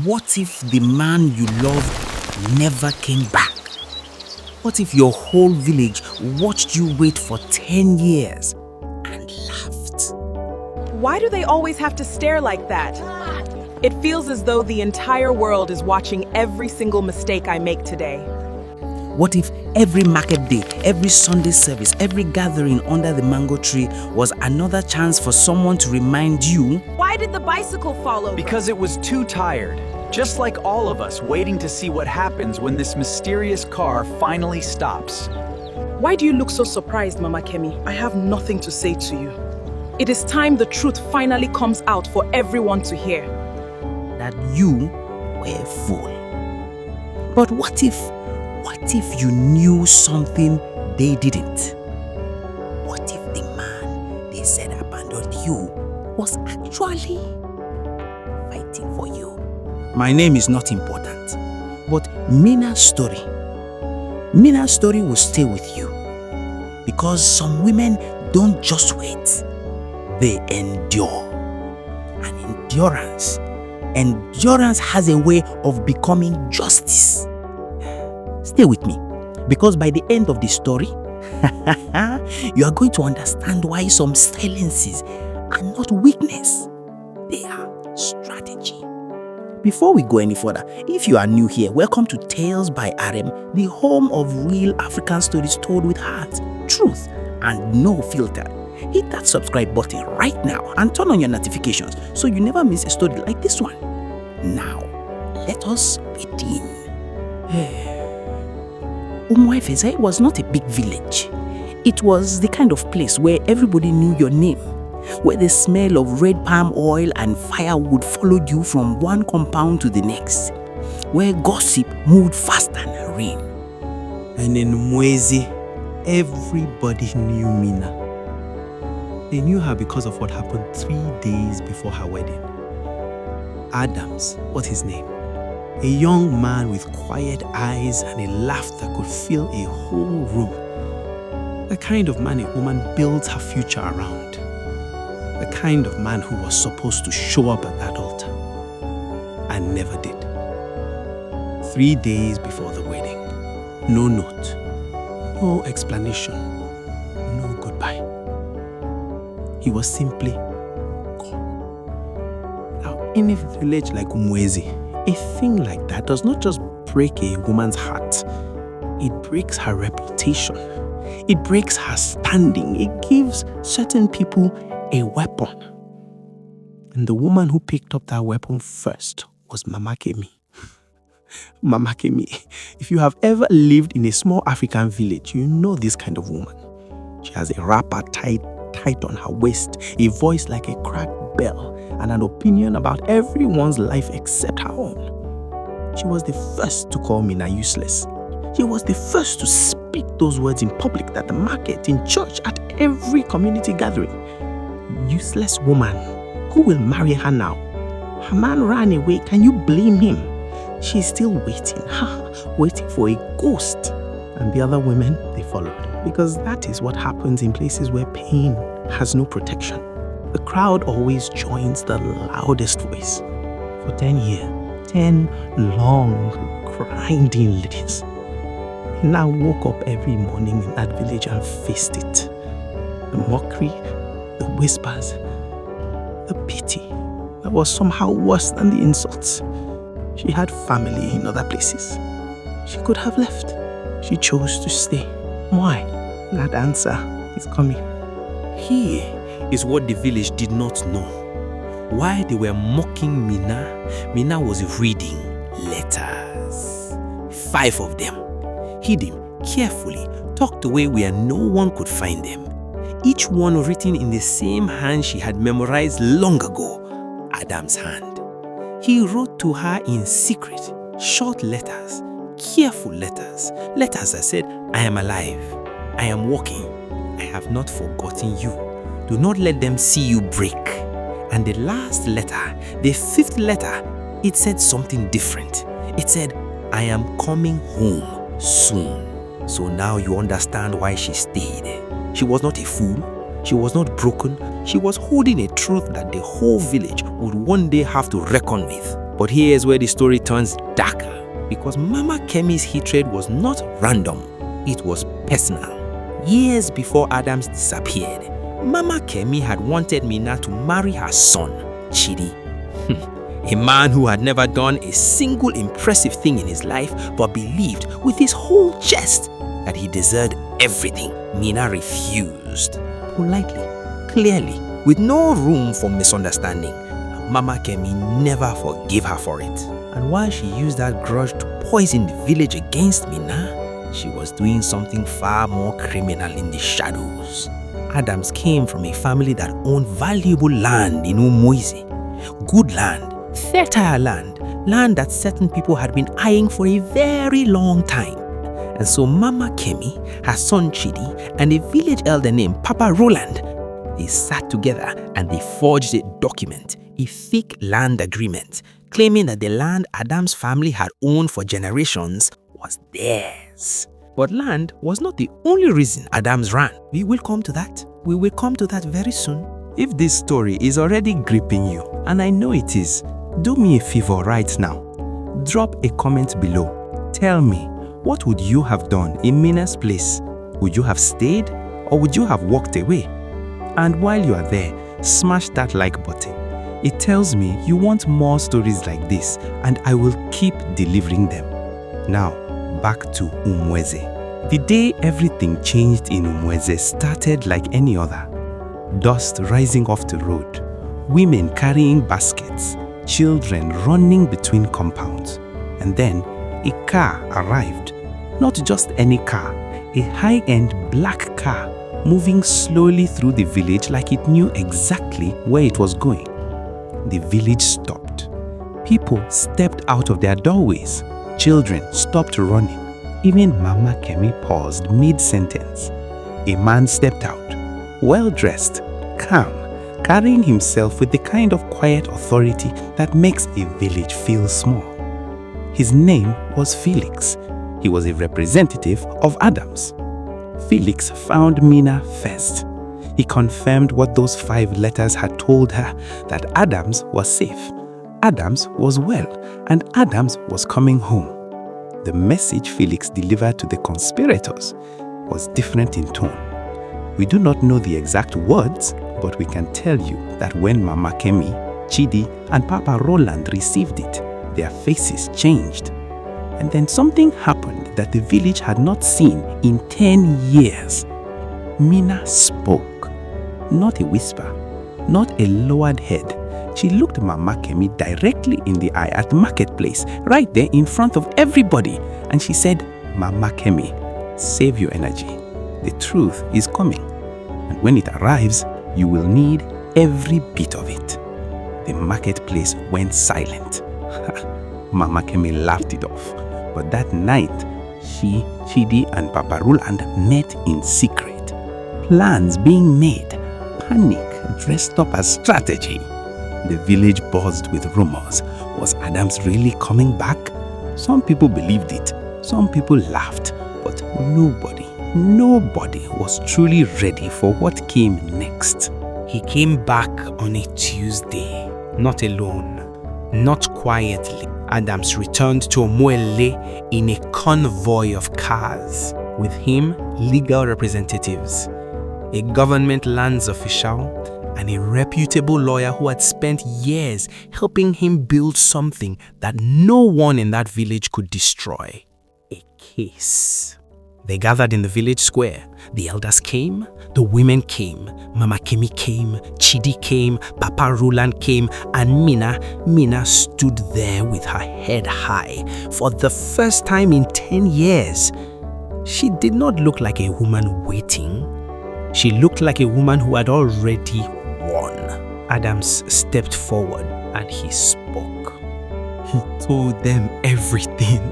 What if the man you loved never came back? What if your whole village watched you wait for 10 years and laughed? Why do they always have to stare like that? It feels as though the entire world is watching every single mistake I make today. What if every market day, every Sunday service, every gathering under the mango tree was another chance for someone to remind you? Why did the bicycle fall over? Because it was too tired. Just like all of us waiting to see what happens when this mysterious car finally stops. Why do you look so surprised, Mama Kemi? I have nothing to say to you. It is time the truth finally comes out for everyone to hear. That you were a fool. But what if you knew something they didn't? What if the man they said abandoned you was actually fighting for you? My name is not important, but Mina's story will stay with you. Because some women don't just wait, they endure. And endurance has a way of becoming justice. Stay with me, because by the end of the story, you are going to understand why some silences are not weakness, they are strategy. Before we go any further, if you are new here, welcome to Tales by RM, the home of real African stories told with heart, truth, and no filter. Hit that subscribe button right now and turn on your notifications so you never miss a story like this one. Now, let us begin. Umueze was not a big village. It was the kind of place where everybody knew your name, where the smell of red palm oil and firewood followed you from one compound to the next, where gossip moved faster than rain. And in Umueze, everybody knew Mina. They knew her because of what happened 3 days before her wedding. Adams, what's his name? A young man with quiet eyes and a laugh that could fill a whole room. The kind of man a woman builds her future around. The kind of man who was supposed to show up at that altar and never did. 3 days before the wedding. No note, no explanation, no goodbye. He was simply gone. Now, in a village like Umueze, a thing like that does not just break a woman's heart, it breaks her reputation. It breaks her standing. It gives certain people a weapon. And the woman who picked up that weapon first was Mama Kemi. Mama Kemi, if you have ever lived in a small African village, you know this kind of woman. She has a wrapper tight on her waist, a voice like a cracked bell, and an opinion about everyone's life except her own. She was the first to call Mina useless. She was the first to speak those words in public, at the market, in church, at every community gathering. Useless woman. Who will marry her now? Her man ran away. Can you blame him? She's still waiting. Waiting for a ghost. And the other women, they followed. Because that is what happens in places where pain has no protection. The crowd always joins the loudest voice. For 10 years, 10 long, grinding ladies. He now woke up every morning in that village and faced it. The mockery, the whispers, the pity that was somehow worse than the insults. She had family in other places. She could have left. She chose to stay. Why? That answer is coming. Here is what the village did not know. While they were mocking Mina, Mina was reading letters. 5 of them. Hidden, carefully, tucked away where no one could find them. Each one written in the same hand she had memorized long ago, Adam's hand. He wrote to her in secret, short letters, careful letters. Letters that said, I am alive, I am walking, I have not forgotten you. Do not let them see you break. And the last letter, the 5th letter, it said something different. It said, I am coming home soon. So now you understand why she stayed. She was not a fool. She was not broken. She was holding a truth that the whole village would one day have to reckon with. But here's where the story turns darker, because Mama Kemi's hatred was not random, it was personal. Years before Adams disappeared, Mama Kemi had wanted Mina to marry her son, Chidi. A man who had never done a single impressive thing in his life but believed with his whole chest that he deserved everything. Mina refused. Politely, clearly, with no room for misunderstanding. Mama Kemi never forgave her for it. And while she used that grudge to poison the village against Mina, she was doing something far more criminal in the shadows. Adams came from a family that owned valuable land in Umueze. Good land, fertile land that certain people had been eyeing for a very long time. And so Mama Kemi, her son Chidi, and a village elder named Papa Roland, they sat together and they forged a document, a fake land agreement, claiming that the land Adam's family had owned for generations was theirs. But land was not the only reason Adams ran. We will come to that. We will come to that very soon. If this story is already gripping you, and I know it is, do me a favor right now. Drop a comment below. Tell me, what would you have done in Mina's place? Would you have stayed or would you have walked away? And while you are there, smash that like button. It tells me you want more stories like this and I will keep delivering them. Now, back to Umueze. The day everything changed in Umueze started like any other. Dust rising off the road, women carrying baskets, children running between compounds. And then a car arrived. Not just any car, a high-end black car moving slowly through the village like it knew exactly where it was going. The village stopped. People stepped out of their doorways. Children stopped running. Even Mama Kemi paused mid-sentence. A man stepped out, well-dressed, calm, carrying himself with the kind of quiet authority that makes a village feel small. His name was Felix. He was a representative of Adams. Felix found Mina first. He confirmed what those 5 letters had told her, that Adams was safe, Adams was well, and Adams was coming home. The message Felix delivered to the conspirators was different in tone. We do not know the exact words, but we can tell you that when Mama Kemi, Chidi, and Papa Roland received it, their faces changed. And then something happened that the village had not seen in 10 years. Mina spoke. Not a whisper, not a lowered head. She looked Mama Kemi directly in the eye at the marketplace, right there in front of everybody. And she said, Mama Kemi, save your energy. The truth is coming. And when it arrives, you will need every bit of it. The marketplace went silent. Mama Kemi laughed it off. But that night, she, Chidi, and Papa Roland met in secret. Plans being made, panic dressed up as strategy. The village buzzed with rumors. Was Adams really coming back? Some people believed it, some people laughed, but nobody was truly ready for what came next. He came back on a Tuesday, not alone, not quietly. Adams returned to Umueze in a convoy of cars. With him, legal representatives, a government lands official, and a reputable lawyer who had spent years helping him build something that no one in that village could destroy. A case. They gathered in the village square. The elders came, the women came, Mama Kemi came, Chidi came, Papa Roland came, and Mina stood there with her head high. For the first time in 10 years, she did not look like a woman waiting. She looked like a woman who had already won. Adams stepped forward and he spoke. He told them everything.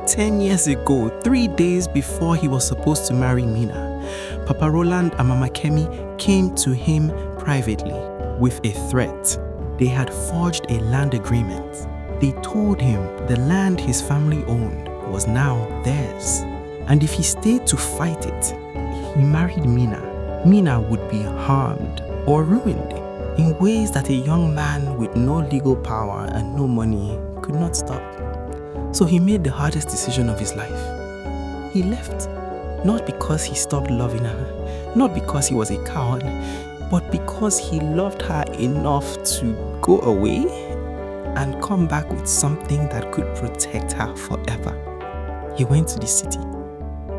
10 years ago, 3 days before he was supposed to marry Mina, Papa Roland and Mama Kemi came to him privately with a threat. They had forged a land agreement. They told him the land his family owned was now theirs. And if he stayed to fight it, if he married Mina, Mina would be harmed or ruined. in ways that a young man with no legal power and no money could not stop. So he made the hardest decision of his life. He left, not because he stopped loving her, not because he was a coward, but because he loved her enough to go away and come back with something that could protect her forever. He went to the city.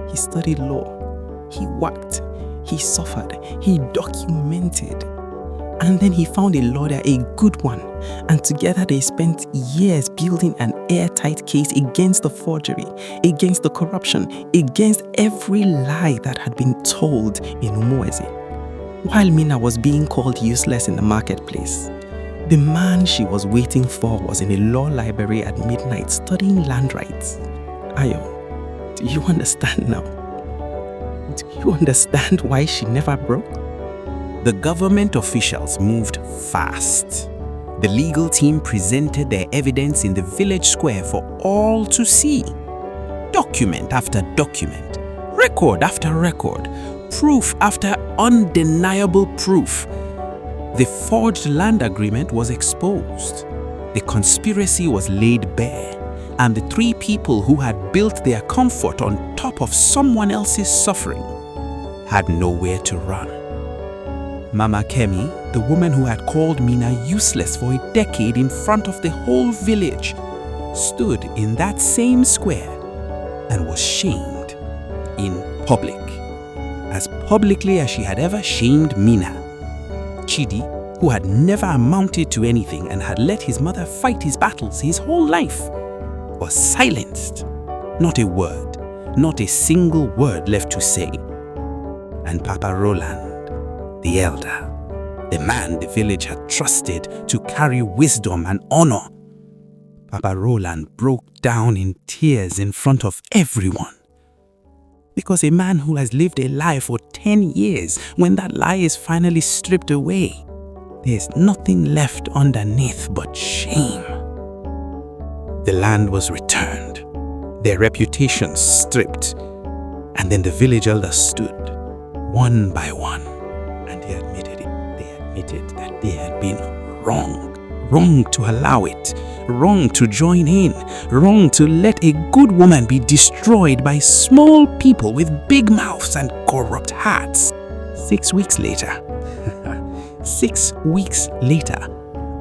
He studied law. He worked. He suffered. He documented. And then he found a lawyer, a good one. And together they spent years building an airtight case against the forgery, against the corruption, against every lie that had been told in Umueze. While Mina was being called useless in the marketplace, the man she was waiting for was in a law library at midnight studying land rights. Ayo, do you understand now? Do you understand why she never broke? The government officials moved fast. The legal team presented their evidence in the village square for all to see. Document after document, record after record, proof after undeniable proof. The forged land agreement was exposed. The conspiracy was laid bare, and the three people who had built their comfort on top of someone else's suffering had nowhere to run. Mama Kemi, the woman who had called Mina useless for a decade in front of the whole village, stood in that same square and was shamed in public, as publicly as she had ever shamed Mina. Chidi, who had never amounted to anything and had let his mother fight his battles his whole life, was silenced. Not a word, not a single word left to say. And Papa Roland, the elder, the man the village had trusted to carry wisdom and honor, Papa Roland broke down in tears in front of everyone. Because a man who has lived a lie for 10 years, when that lie is finally stripped away, there's nothing left underneath but shame. The land was returned, their reputations stripped, and then the village elders stood, one by one, and they admitted it. They admitted that they had been wrong. Wrong to allow it, wrong to join in, wrong to let a good woman be destroyed by small people with big mouths and corrupt hearts. 6 weeks later, 6 weeks later,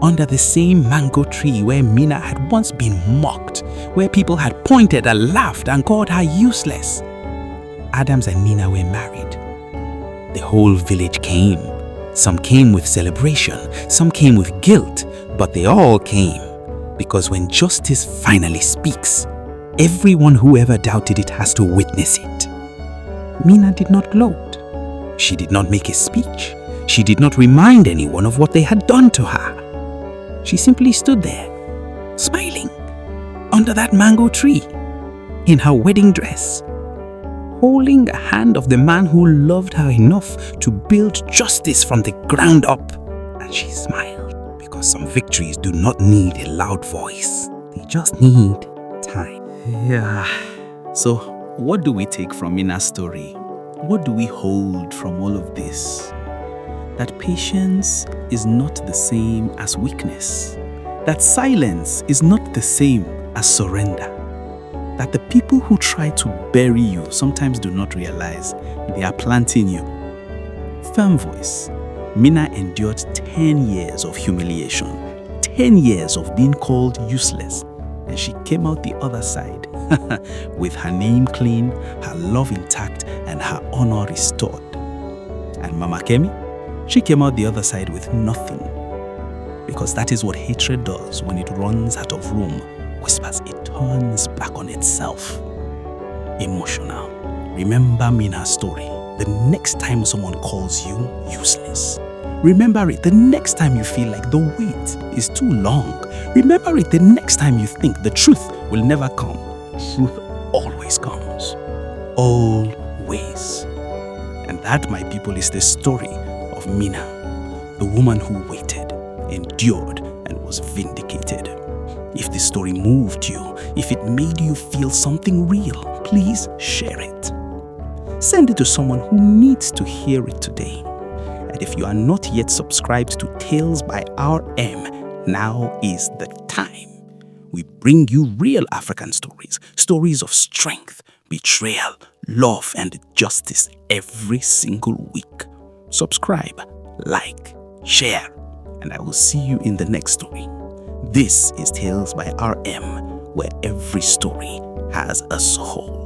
under the same mango tree where Mina had once been mocked, where people had pointed and laughed and called her useless, Adams and Mina were married. The whole village came. Some came with celebration, some came with guilt, but they all came because when justice finally speaks, everyone who ever doubted it has to witness it. Mina did not gloat. She did not make a speech. She did not remind anyone of what they had done to her. She simply stood there, smiling, under that mango tree, in her wedding dress, holding the hand of the man who loved her enough to build justice from the ground up. And she smiled because some victories do not need a loud voice. They just need time. Yeah. So, what do we take from Mina's story? What do we hold from all of this? That patience is not the same as weakness. That silence is not the same as surrender. That the people who try to bury you sometimes do not realize they are planting you. Firm voice. Mina endured 10 years of humiliation, 10 years of being called useless, and she came out the other side with her name clean, her love intact, and her honor restored. And Mama Kemi, she came out the other side with nothing, because that is what hatred does when it runs out of room. Whispers, it turns back on itself. Emotional. Remember Mina's story. The next time someone calls you useless, remember it the next time you feel like the wait is too long. Remember it the next time you think the truth will never come. Truth always comes. Always. And that, my people, is the story of Mina, the woman who waited, endured, and was vindicated. If this story moved you, if it made you feel something real, please share it. Send it to someone who needs to hear it today. that if you are not yet subscribed to Tales by RM, now is the time. We bring you real African stories, stories of strength, betrayal, love, and justice every single week. Subscribe, like, share, and I will see you in the next story. This is Tales by RM, where every story has a soul.